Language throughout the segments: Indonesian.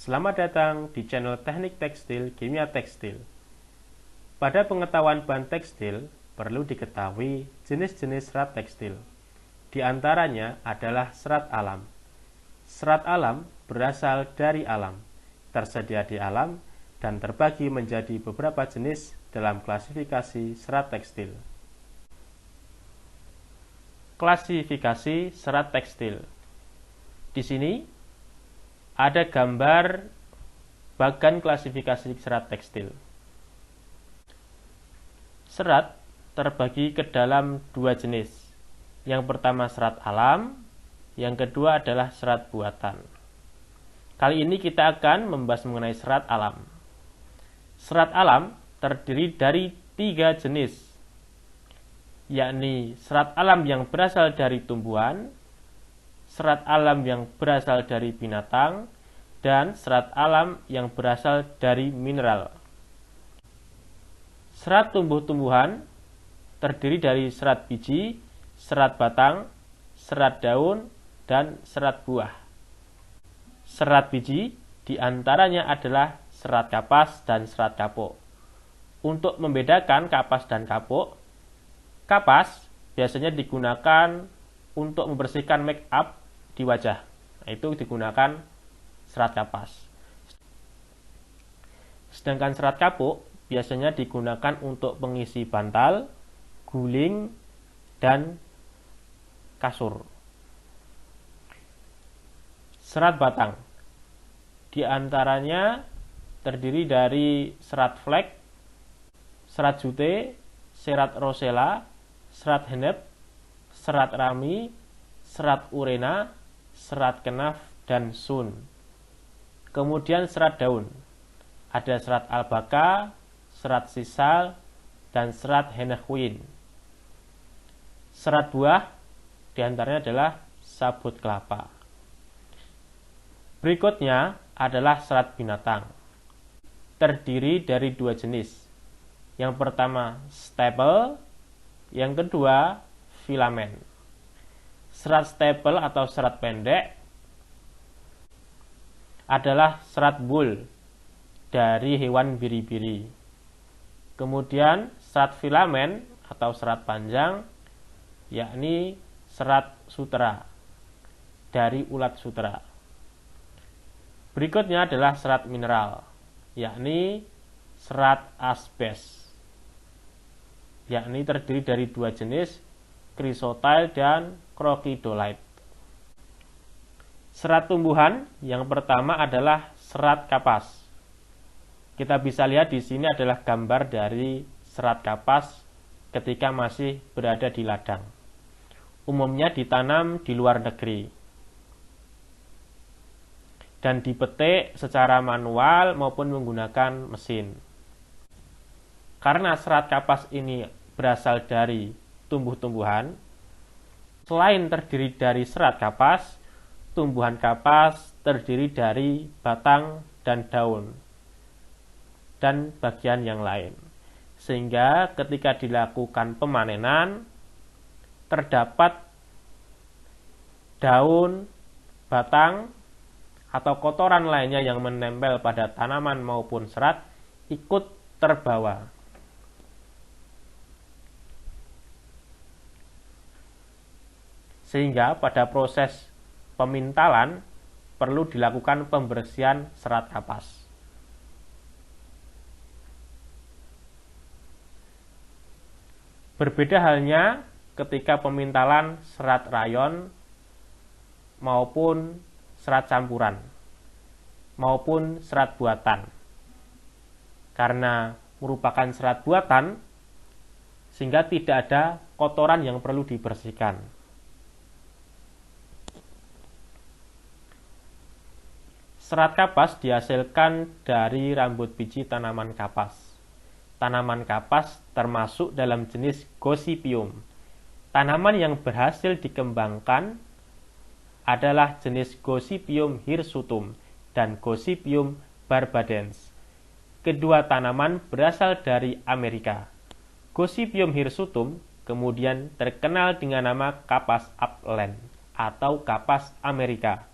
Selamat datang di channel Teknik Tekstil Kimia Tekstil. Pada pengetahuan bahan tekstil, perlu diketahui jenis-jenis serat tekstil. Di antaranya adalah serat alam. Serat alam berasal dari alam, tersedia di alam, dan terbagi menjadi beberapa jenis dalam klasifikasi serat tekstil. Klasifikasi serat tekstil. Di sini ada gambar bagan klasifikasi serat tekstil. Serat terbagi ke dalam dua jenis. Yang pertama serat alam, yang kedua adalah serat buatan. Kali ini kita akan membahas mengenai serat alam. Serat alam terdiri dari tiga jenis, yakni serat alam yang berasal dari tumbuhan, serat alam yang berasal dari binatang, dan serat alam yang berasal dari mineral. Serat tumbuh-tumbuhan terdiri dari serat biji, serat batang, serat daun, dan serat buah. Serat biji diantaranya adalah serat kapas dan serat kapuk. Untuk membedakan kapas dan kapuk, kapas biasanya digunakan untuk membersihkan make up di wajah. Itu digunakan serat kapas. Sedangkan serat kapuk biasanya digunakan untuk pengisi bantal, guling, dan kasur. Serat batang diantaranya terdiri dari serat flek, serat jute, serat rosella, serat hennep, serat rami, serat urena, serat kenaf, dan sun. Kemudian serat daun. Ada serat albaca, serat sisal, dan serat henequin. Serat buah diantaranya adalah sabut kelapa. Berikutnya adalah serat binatang. Terdiri dari dua jenis. Yang pertama staple, yang kedua filamen. Serat staple atau serat pendek adalah serat wool dari hewan biri-biri. Kemudian serat filamen atau serat panjang yakni serat sutera dari ulat sutera. Berikutnya adalah serat mineral yakni serat asbes, yakni terdiri dari dua jenis, chrysotile dan crocodolite. Serat tumbuhan yang pertama adalah serat kapas. Kita bisa lihat di sini adalah gambar dari serat kapas ketika masih berada di ladang. Umumnya ditanam di luar negeri dan dipetik secara manual maupun menggunakan mesin. Karena serat kapas ini berasal dari tumbuh-tumbuhan, selain terdiri dari serat kapas, tumbuhan kapas terdiri dari batang dan daun dan bagian yang lain. Sehingga ketika dilakukan pemanenan, terdapat daun, batang, atau kotoran lainnya yang menempel pada tanaman maupun serat ikut terbawa. Sehingga pada proses pemintalan perlu dilakukan pembersihan serat kapas. Berbeda halnya ketika pemintalan serat rayon maupun serat campuran maupun serat buatan. Karena merupakan serat buatan sehingga tidak ada kotoran yang perlu dibersihkan. Serat kapas dihasilkan dari rambut biji tanaman kapas. Tanaman kapas termasuk dalam jenis Gossypium. Tanaman yang berhasil dikembangkan adalah jenis Gossypium hirsutum dan Gossypium barbadens. Kedua tanaman berasal dari Amerika. Gossypium hirsutum kemudian terkenal dengan nama kapas upland atau kapas Amerika.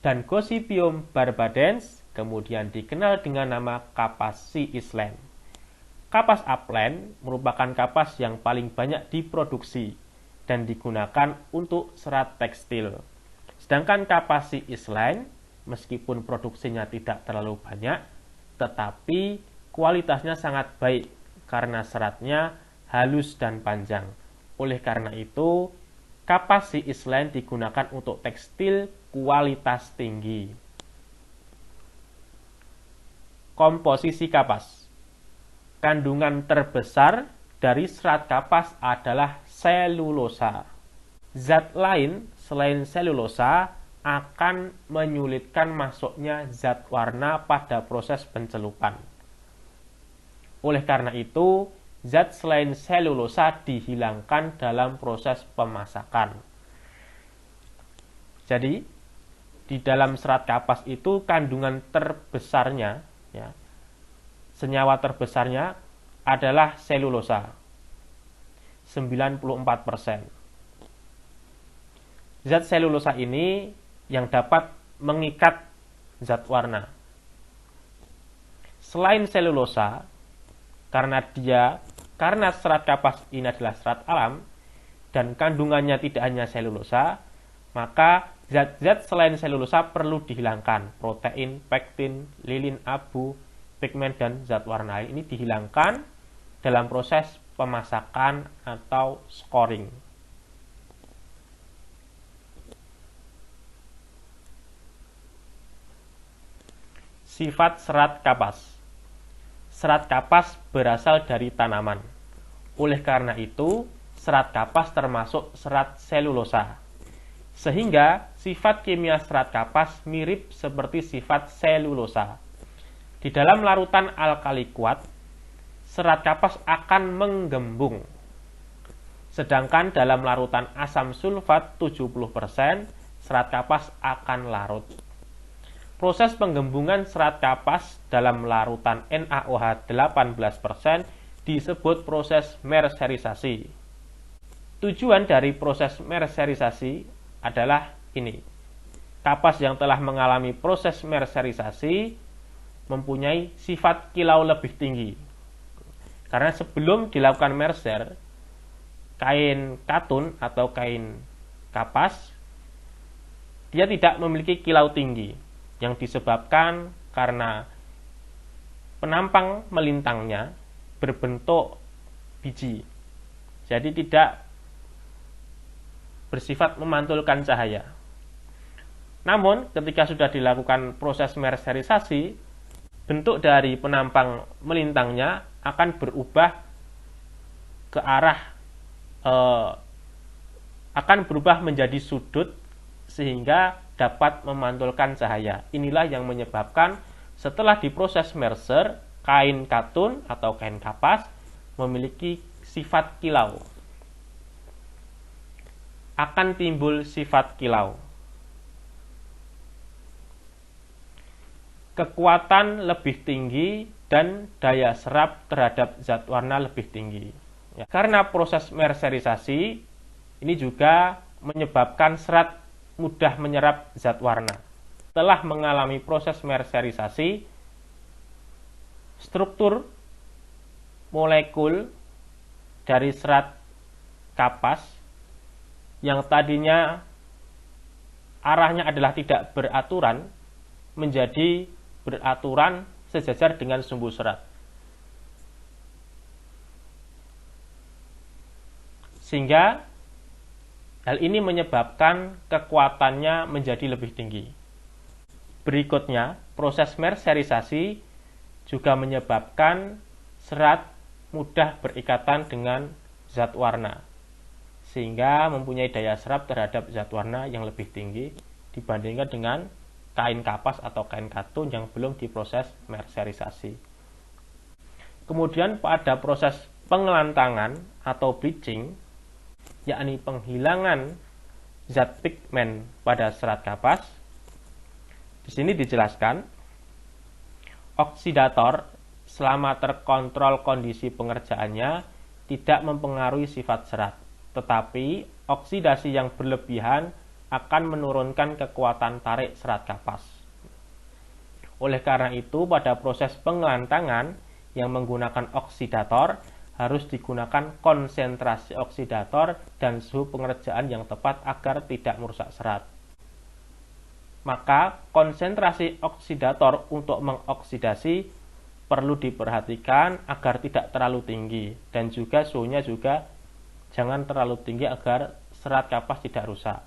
Dan Gossypium barbadens kemudian dikenal dengan nama kapas C Island. Kapas upland merupakan kapas yang paling banyak diproduksi dan digunakan untuk serat tekstil. Sedangkan kapas C Island, meskipun produksinya tidak terlalu banyak, tetapi kualitasnya sangat baik karena seratnya halus dan panjang. Oleh karena itu, kapas C Island digunakan untuk tekstil kualitas tinggi. Komposisi kapas. Kandungan terbesar dari serat kapas adalah selulosa. Zat lain selain selulosa akan menyulitkan masuknya zat warna pada proses pencelupan. Oleh karena itu, zat selain selulosa dihilangkan dalam proses pemasakan. Jadi, di dalam serat kapas itu kandungan terbesarnya, senyawa terbesarnya adalah selulosa, 94%. Zat selulosa ini yang dapat mengikat zat warna. Selain selulosa, karena serat kapas ini adalah serat alam dan kandungannya tidak hanya selulosa, maka zat-zat selain selulosa perlu dihilangkan. Protein, pektin, lilin abu, pigmen, dan zat warna ini dihilangkan dalam proses pemasakan atau scoring. Sifat serat kapas. Serat kapas berasal dari tanaman. Oleh karena itu, serat kapas termasuk serat selulosa. Sehingga sifat kimia serat kapas mirip seperti sifat selulosa. Di dalam larutan alkali kuat, serat kapas akan menggembung. Sedangkan dalam larutan asam sulfat 70%, serat kapas akan larut. Proses penggembungan serat kapas dalam larutan NaOH 18% disebut proses merserisasi. Tujuan dari proses merserisasi adalah ini. Kapas yang telah mengalami proses merserisasi mempunyai sifat kilau lebih tinggi. Karena sebelum dilakukan merser, kain katun atau kain kapas, dia tidak memiliki kilau tinggi, yang disebabkan karena penampang melintangnya berbentuk biji. Jadi tidak bersifat memantulkan cahaya. Namun, ketika sudah dilakukan proses merserisasi, bentuk dari penampang melintangnya akan berubah ke arah akan berubah menjadi sudut sehingga dapat memantulkan cahaya. Inilah yang menyebabkan setelah diproses merser, kain katun atau kain kapas memiliki sifat kilau. Akan timbul sifat kilau. Kekuatan lebih tinggi dan daya serap terhadap zat warna lebih tinggi. Karena proses merserisasi ini juga menyebabkan serat mudah menyerap zat warna. Setelah mengalami proses merserisasi, struktur molekul dari serat kapas yang tadinya arahnya adalah tidak beraturan menjadi beraturan sejajar dengan sumbu serat. Sehingga hal ini menyebabkan kekuatannya menjadi lebih tinggi. Berikutnya, proses merserisasi juga menyebabkan serat mudah berikatan dengan zat warna, sehingga mempunyai daya serap terhadap zat warna yang lebih tinggi dibandingkan dengan kain kapas atau kain katun yang belum diproses merserisasi. Kemudian pada proses pengelantangan atau bleaching, yakni penghilangan zat pigmen pada serat kapas, di sini dijelaskan, oksidator selama terkontrol kondisi pengerjaannya tidak mempengaruhi sifat serat, tetapi oksidasi yang berlebihan akan menurunkan kekuatan tarik serat kapas. Oleh karena itu, pada proses pengelantangan yang menggunakan oksidator, harus digunakan konsentrasi oksidator dan suhu pengerjaan yang tepat agar tidak merusak serat. Maka konsentrasi oksidator untuk mengoksidasi perlu diperhatikan agar tidak terlalu tinggi, dan juga suhunya juga jangan terlalu tinggi agar serat kapas tidak rusak.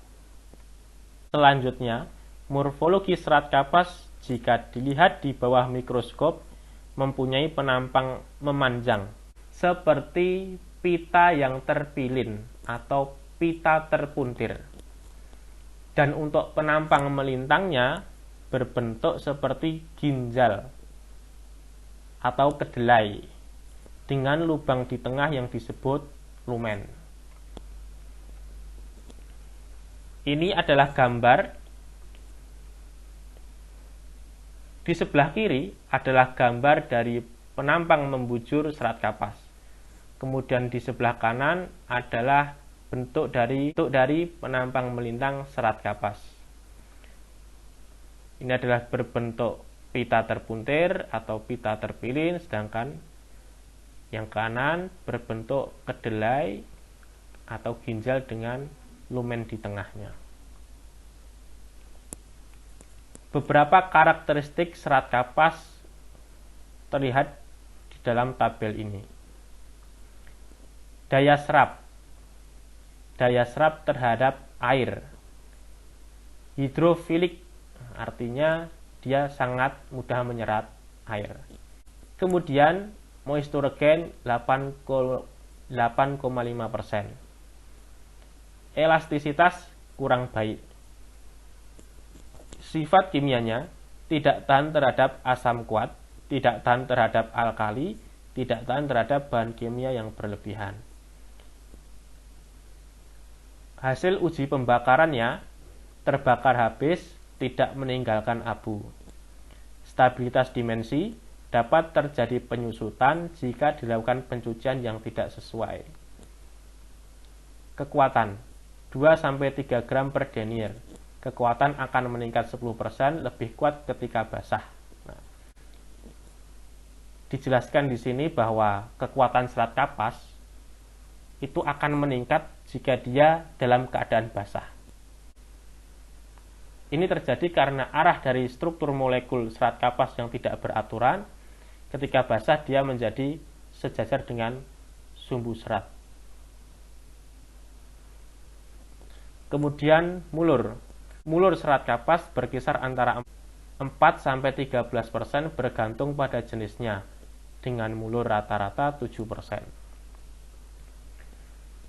Selanjutnya, morfologi serat kapas jika dilihat di bawah mikroskop mempunyai penampang memanjang, seperti pita yang terpilin atau pita terpuntir. Dan untuk penampang melintangnya berbentuk seperti ginjal atau kedelai dengan lubang di tengah yang disebut lumen. Ini adalah gambar. Di sebelah kiri adalah gambar dari penampang membujur serat kapas. Kemudian di sebelah kanan adalah bentuk dari penampang melintang serat kapas. Ini adalah berbentuk pita terpuntir atau pita terpilin, sedangkan yang kanan berbentuk kedelai atau ginjal dengan lumen di tengahnya. Beberapa karakteristik serat kapas terlihat di dalam tabel ini. Daya serap terhadap air. Hidrofilik, artinya dia sangat mudah menyerap air. Kemudian moisture gain 8,5%. Elastisitas kurang baik. Sifat kimianya tidak tahan terhadap asam kuat, tidak tahan terhadap alkali, tidak tahan terhadap bahan kimia yang berlebihan. Hasil uji pembakarannya terbakar habis, tidak meninggalkan abu. Stabilitas dimensi dapat terjadi penyusutan jika dilakukan pencucian yang tidak sesuai. Kekuatan 2-3 gram per denier. Kekuatan akan meningkat 10%, lebih kuat ketika basah. Nah, dijelaskan di sini bahwa kekuatan serat kapas itu akan meningkat jika dia dalam keadaan basah. Ini terjadi karena arah dari struktur molekul serat kapas yang tidak beraturan. Ketika basah dia menjadi sejajar dengan sumbu serat. Kemudian mulur. Mulur serat kapas berkisar antara 4-13% bergantung pada jenisnya, dengan mulur rata-rata 7%.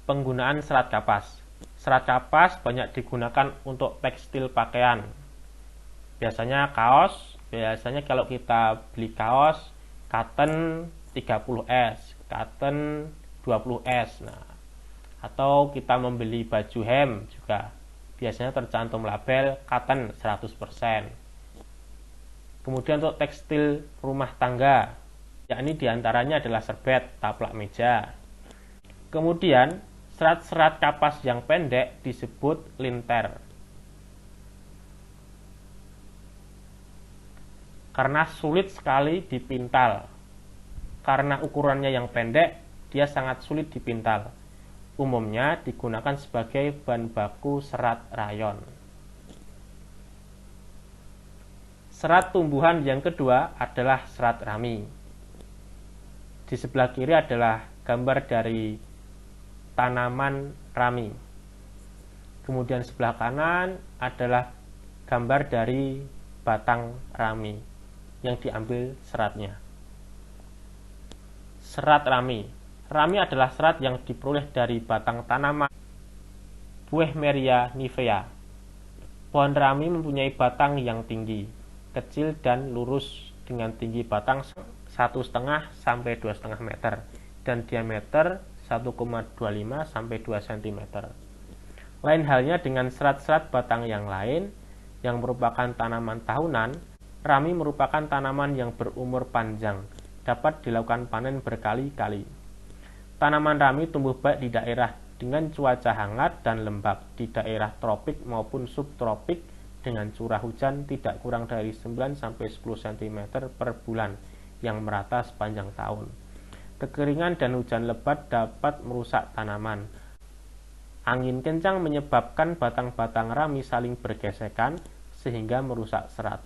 Penggunaan serat kapas. Serat kapas banyak digunakan untuk tekstil pakaian. Biasanya kaos, kalau kita beli kaos cotton 30S, cotton 20S. Nah, atau kita membeli baju hem juga biasanya tercantum label cotton 100%. Kemudian untuk tekstil rumah tangga, yakni diantaranya adalah serbet, taplak meja. Kemudian serat-serat kapas yang pendek disebut linter. Karena sulit sekali dipintal. Karena ukurannya yang pendek, dia sangat sulit dipintal. Umumnya digunakan sebagai bahan baku serat rayon. Serat tumbuhan yang kedua adalah serat rami. Di sebelah kiri adalah gambar dari tanaman rami. Kemudian sebelah kanan adalah gambar dari batang rami yang diambil seratnya. Serat rami. Rami adalah serat yang diperoleh dari batang tanaman Buehmeria nivea. Pohon rami mempunyai batang yang tinggi, kecil dan lurus dengan tinggi batang 1,5 sampai 2,5 meter dan diameter 1,25 sampai 2 cm. Lain halnya dengan serat-serat batang yang lain yang merupakan tanaman tahunan, rami merupakan tanaman yang berumur panjang, dapat dilakukan panen berkali-kali. Tanaman rami tumbuh baik di daerah dengan cuaca hangat dan lembab, di daerah tropik maupun subtropik, dengan curah hujan tidak kurang dari 9-10 cm per bulan yang merata sepanjang tahun. Kekeringan dan hujan lebat dapat merusak tanaman. Angin kencang menyebabkan batang-batang rami saling bergesekan sehingga merusak serat.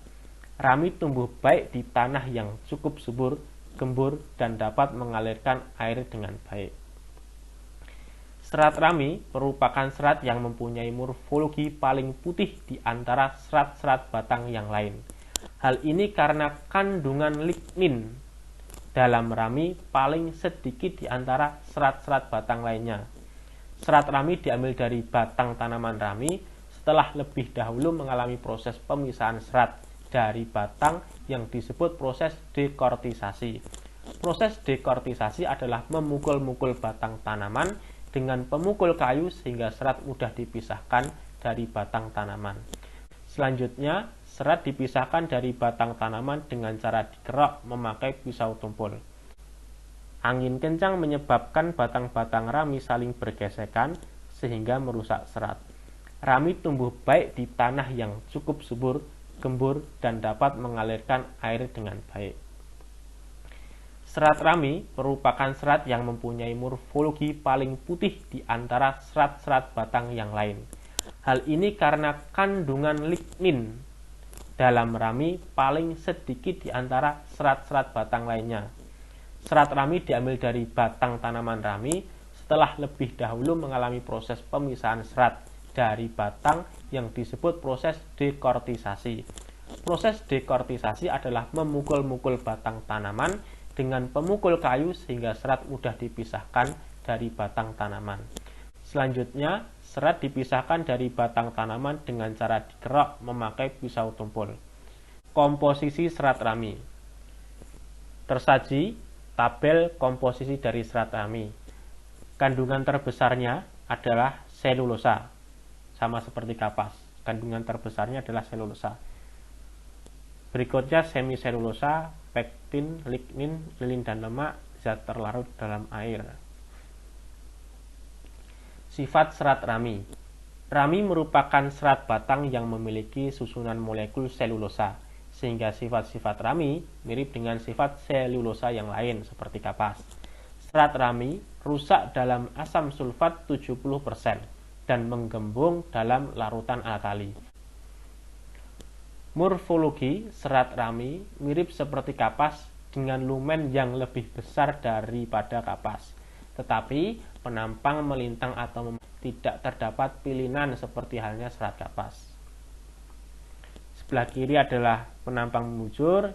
Rami tumbuh baik di tanah yang cukup subur, gembur, dan dapat mengalirkan air dengan baik. Serat rami merupakan serat yang mempunyai morfologi paling putih di antara serat-serat batang yang lain. Hal ini karena kandungan lignin dalam rami paling sedikit di antara serat-serat batang lainnya. Serat rami diambil dari batang tanaman rami setelah lebih dahulu mengalami proses pemisahan serat dari batang yang disebut proses dekortisasi. Proses dekortisasi adalah memukul-mukul batang tanaman dengan pemukul kayu sehingga serat mudah dipisahkan dari batang tanaman. Selanjutnya, serat dipisahkan dari batang tanaman dengan cara dikerok memakai pisau tumpul. Angin kencang menyebabkan batang-batang rami saling bergesekan sehingga merusak serat. Rami tumbuh baik di tanah yang cukup subur, gembur, dan dapat mengalirkan air dengan baik. Serat rami merupakan serat yang mempunyai morfologi paling putih di antara serat-serat batang yang lain. Hal ini karena kandungan lignin dalam rami paling sedikit di antara serat-serat batang lainnya. Serat rami diambil dari batang tanaman rami setelah lebih dahulu mengalami proses pemisahan serat dari batang yang disebut proses dekortisasi. Proses dekortisasi adalah memukul-mukul batang tanaman dengan pemukul kayu sehingga serat mudah dipisahkan dari batang tanaman. Selanjutnya, serat dipisahkan dari batang tanaman dengan cara dikerok memakai pisau tumpul. Komposisi serat rami. Tersaji tabel komposisi dari serat rami. Kandungan terbesarnya adalah selulosa, sama seperti kapas. Kandungan terbesarnya adalah selulosa. Berikutnya semiselulosa, pektin, lignin, lilin dan lemak, zat terlarut dalam air. Sifat serat rami. Rami merupakan serat batang yang memiliki susunan molekul selulosa, sehingga sifat-sifat rami mirip dengan sifat selulosa yang lain seperti kapas. Serat rami rusak dalam asam sulfat 70% dan menggembung dalam larutan alkali. Morfologi serat rami mirip seperti kapas dengan lumen yang lebih besar daripada kapas. Tetapi penampang melintang atau tidak terdapat pilinan seperti halnya serat kapas. Sebelah kiri adalah penampang membujur,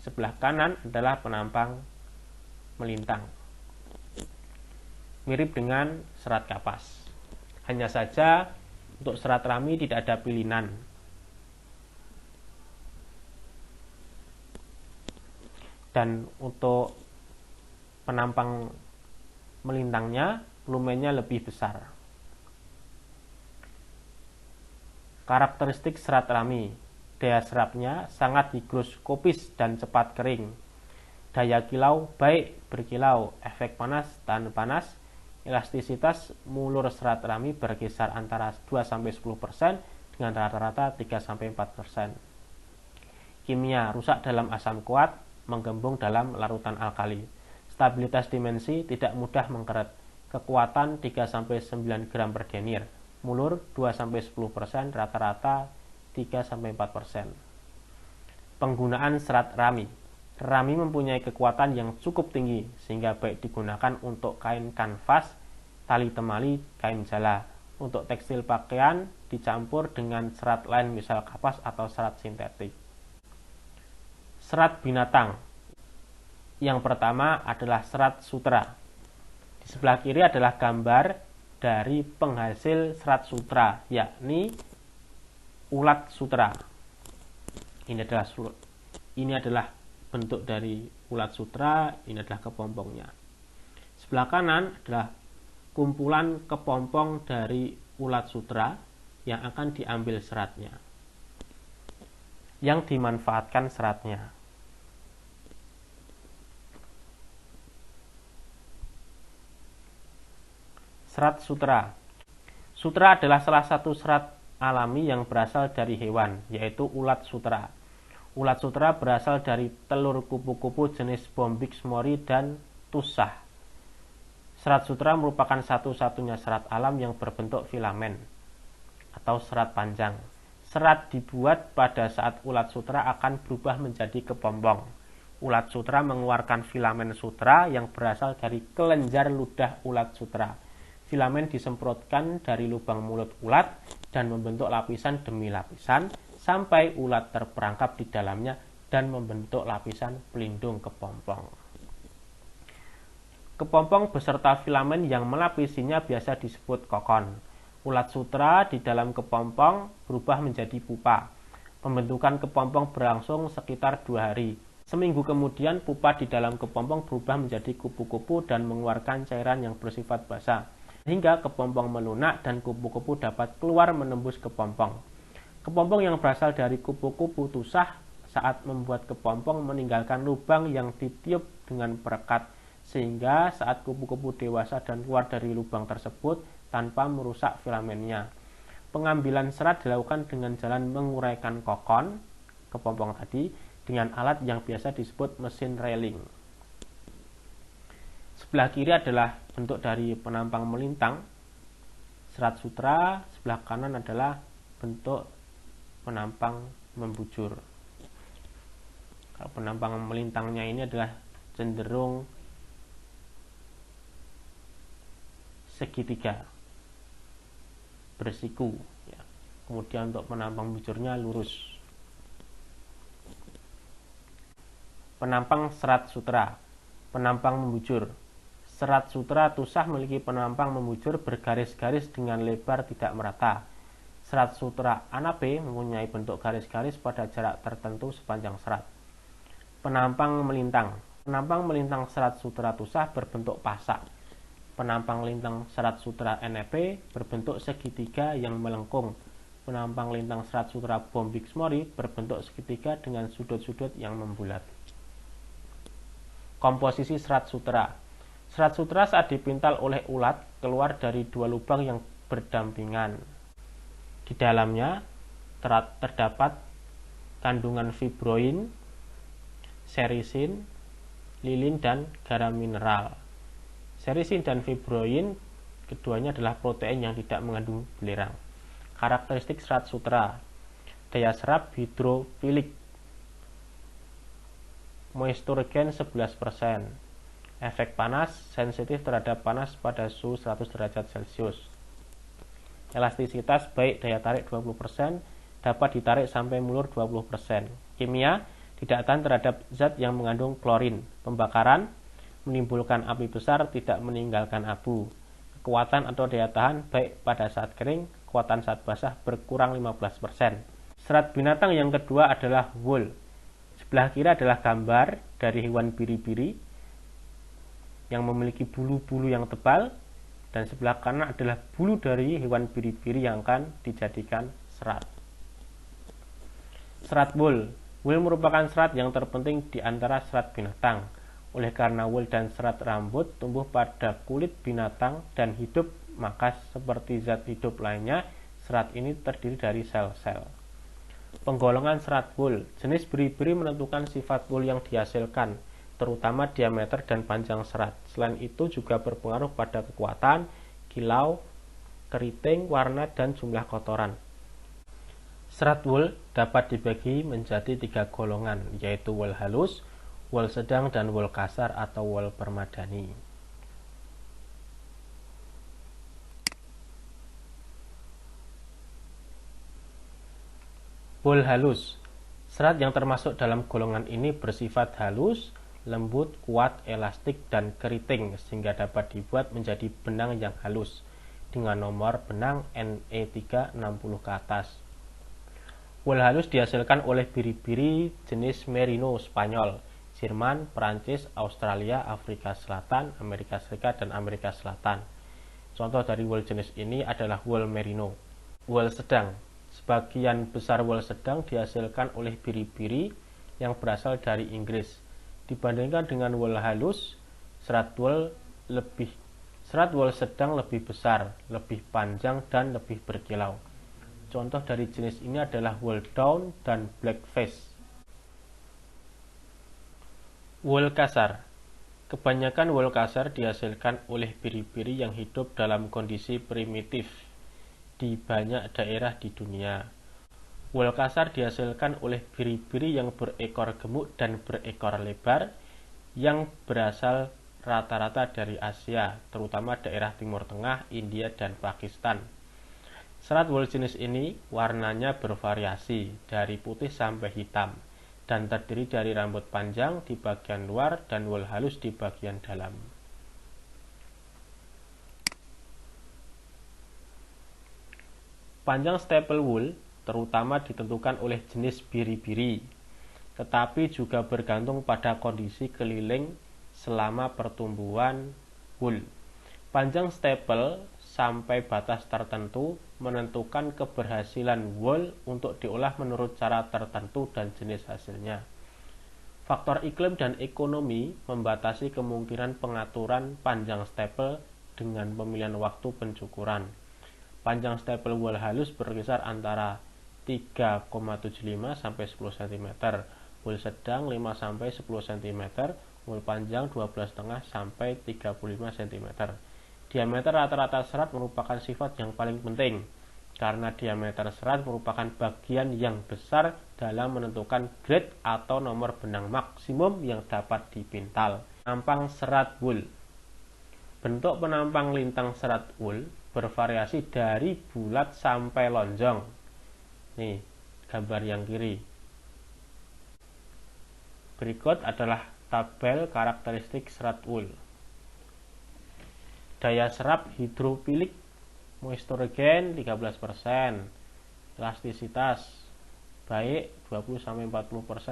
sebelah kanan adalah penampang melintang. Mirip dengan serat kapas. Hanya saja untuk serat rami tidak ada pilinan. Dan untuk penampang melintangnya, lumennya lebih besar. Karakteristik serat rami. Daya serapnya sangat higroskopis dan cepat kering. Daya kilau baik berkilau, efek panas tahan panas. Elastisitas mulur serat rami berkisar antara 2-10% dengan rata-rata 3-4%. Kimia rusak dalam asam kuat, menggembung dalam larutan alkali. Stabilitas dimensi tidak mudah mengkeret. Kekuatan 3-9 gram per denier. Mulur 2-10%, rata-rata 3-4%. Penggunaan serat rami. Rami mempunyai kekuatan yang cukup tinggi sehingga baik digunakan untuk kain kanvas, tali temali, kain jala. Untuk tekstil pakaian dicampur dengan serat lain misal kapas atau serat sintetik. Serat binatang. Yang pertama adalah serat sutra. Di sebelah kiri adalah gambar dari penghasil serat sutra, yakni ulat sutra. Ini adalah bentuk dari ulat sutra, ini adalah kepompongnya. Sebelah kanan adalah kumpulan kepompong dari ulat sutra yang akan diambil seratnya, yang dimanfaatkan seratnya. Serat sutra. Sutra adalah salah satu serat alami yang berasal dari hewan, yaitu ulat sutra. Ulat sutra berasal dari telur kupu-kupu jenis Bombyx mori dan tusah. Serat sutra merupakan satu-satunya serat alam yang berbentuk filamen atau serat panjang. Serat dibuat pada saat ulat sutra akan berubah menjadi kepompong. Ulat sutra mengeluarkan filamen sutra yang berasal dari kelenjar ludah ulat sutra. Filamen disemprotkan dari lubang mulut ulat dan membentuk lapisan demi lapisan sampai ulat terperangkap di dalamnya dan membentuk lapisan pelindung kepompong. Kepompong beserta filamen yang melapisinya biasa disebut kokon. Ulat sutra di dalam kepompong berubah menjadi pupa. Pembentukan kepompong berlangsung sekitar 2 hari. Seminggu kemudian pupa di dalam kepompong berubah menjadi kupu-kupu dan mengeluarkan cairan yang bersifat basah. Hingga kepompong melunak dan kupu-kupu dapat keluar menembus kepompong. Kepompong yang berasal dari kupu-kupu tusah saat membuat kepompong meninggalkan lubang yang ditiup dengan perekat, sehingga saat kupu-kupu dewasa dan keluar dari lubang tersebut tanpa merusak filamennya. Pengambilan serat dilakukan dengan jalan menguraikan kokon kepompong tadi dengan alat yang biasa disebut mesin railing. Sebelah kiri adalah bentuk dari penampang melintang serat sutra, sebelah kanan adalah bentuk penampang membujur. Kalau penampang melintangnya ini adalah cenderung segitiga bersiku, ya. Kemudian untuk penampang bujurnya lurus. Penampang serat sutra, penampang membujur. Serat sutra tusah memiliki penampang membujur bergaris-garis dengan lebar tidak merata. Serat sutra anape mempunyai bentuk garis-garis pada jarak tertentu sepanjang serat. Penampang melintang. Penampang melintang serat sutra tusah berbentuk pasak. Penampang lintang serat sutra NEP berbentuk segitiga yang melengkung. Penampang lintang serat sutra Bombyx mori berbentuk segitiga dengan sudut-sudut yang membulat. Komposisi serat sutra. Serat sutra saat dipintal oleh ulat keluar dari 2 lubang yang berdampingan. Di dalamnya terdapat kandungan fibroin, serisin, lilin, dan garam mineral. Serisin dan fibroin keduanya adalah protein yang tidak mengandung belerang. Karakteristik serat sutra: daya serap hidrofilik, moisture gain 11%, efek panas, sensitif terhadap panas pada suhu 100 derajat Celcius. Elastisitas baik daya tarik 20%, dapat ditarik sampai mulur 20%. Kimia, tidak tahan terhadap zat yang mengandung klorin. Pembakaran, menimbulkan api besar, tidak meninggalkan abu. Kekuatan atau daya tahan baik pada saat kering, kekuatan saat basah berkurang 15%. Serat binatang yang kedua adalah wool. Sebelah kiri adalah gambar dari hewan biri-biri yang memiliki bulu-bulu yang tebal, dan sebelah kanan adalah bulu dari hewan biri-biri yang akan dijadikan serat. Serat wool. Wool merupakan serat yang terpenting di antara serat binatang. Oleh karena wool dan serat rambut tumbuh pada kulit binatang dan hidup, maka seperti zat hidup lainnya, serat ini terdiri dari sel-sel. Penggolongan serat wool. Jenis biri-biri menentukan sifat wool yang dihasilkan, terutama diameter dan panjang serat. Selain itu juga berpengaruh pada kekuatan, kilau, keriting, warna, dan jumlah kotoran. Serat wool dapat dibagi menjadi 3 golongan, yaitu wool halus, wool sedang, dan wool kasar atau wool permadani. Wool halus. Serat yang termasuk dalam golongan ini bersifat halus, lembut, kuat, elastik, dan keriting sehingga dapat dibuat menjadi benang yang halus dengan nomor benang NE360 ke atas. Wool halus dihasilkan oleh biri-biri jenis Merino Spanyol, Jerman, Perancis, Australia, Afrika Selatan, Amerika Serikat, dan Amerika Selatan. Contoh dari wool jenis ini adalah wool merino. Wool sedang. Sebagian besar wool sedang dihasilkan oleh biri-biri yang berasal dari Inggris. Dibandingkan dengan wool halus, serat wool sedang lebih besar, lebih panjang, dan lebih berkilau. Contoh dari jenis ini adalah wool down dan blackface. Wool kasar. Kebanyakan wool kasar dihasilkan oleh biri-biri yang hidup dalam kondisi primitif di banyak daerah di dunia. Wool kasar dihasilkan oleh biri-biri yang berekor gemuk dan berekor lebar yang berasal rata-rata dari Asia, terutama daerah Timur Tengah, India, dan Pakistan. Serat wool jenis ini warnanya bervariasi dari putih sampai hitam dan terdiri dari rambut panjang di bagian luar dan wool halus di bagian dalam. Panjang staple wool terutama ditentukan oleh jenis biri-biri, tetapi juga bergantung pada kondisi keliling selama pertumbuhan wool. Panjang staple sampai batas tertentu menentukan keberhasilan wool untuk diolah menurut cara tertentu dan jenis hasilnya. Faktor iklim dan ekonomi membatasi kemungkinan pengaturan panjang staple dengan pemilihan waktu pencukuran. Panjang staple wool halus berkisar antara 3,75 sampai 10 cm, wool sedang 5 sampai 10 cm, wool panjang 12,5 sampai 35 cm. Diameter rata-rata serat merupakan sifat yang paling penting, karena diameter serat merupakan bagian yang besar dalam menentukan grade atau nomor benang maksimum yang dapat dipintal. Penampang serat wool. Bentuk penampang lintang serat wool bervariasi dari bulat sampai lonjong. Nih, gambar yang kiri. Berikut adalah tabel karakteristik serat wool. Daya serap hidrofilik, moisture gain 13%, elastisitas baik 20-40%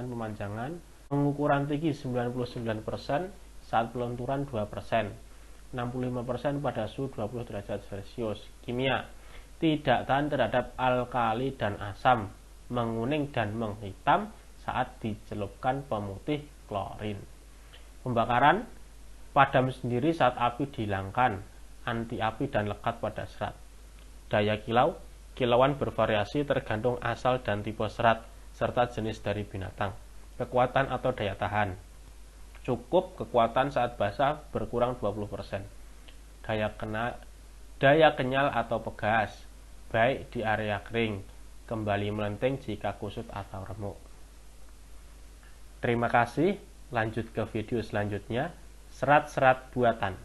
pemanjangan, pengukuran tinggi 99%, saat pelunturan 2%, 65% pada suhu 20 derajat Celcius. Kimia, tidak tahan terhadap alkali dan asam, menguning dan menghitam saat dicelupkan pemutih klorin. Pembakaran, padam sendiri saat api dihilangkan, anti api dan lekat pada serat. Daya kilau, kilauan bervariasi tergantung asal dan tipe serat, serta jenis dari binatang. Kekuatan atau daya tahan, cukup kekuatan saat basah berkurang 20%. Daya kenyal atau pegas, baik di area kering, kembali melenting jika kusut atau remuk. Terima kasih, lanjut ke video selanjutnya, serat-serat buatan.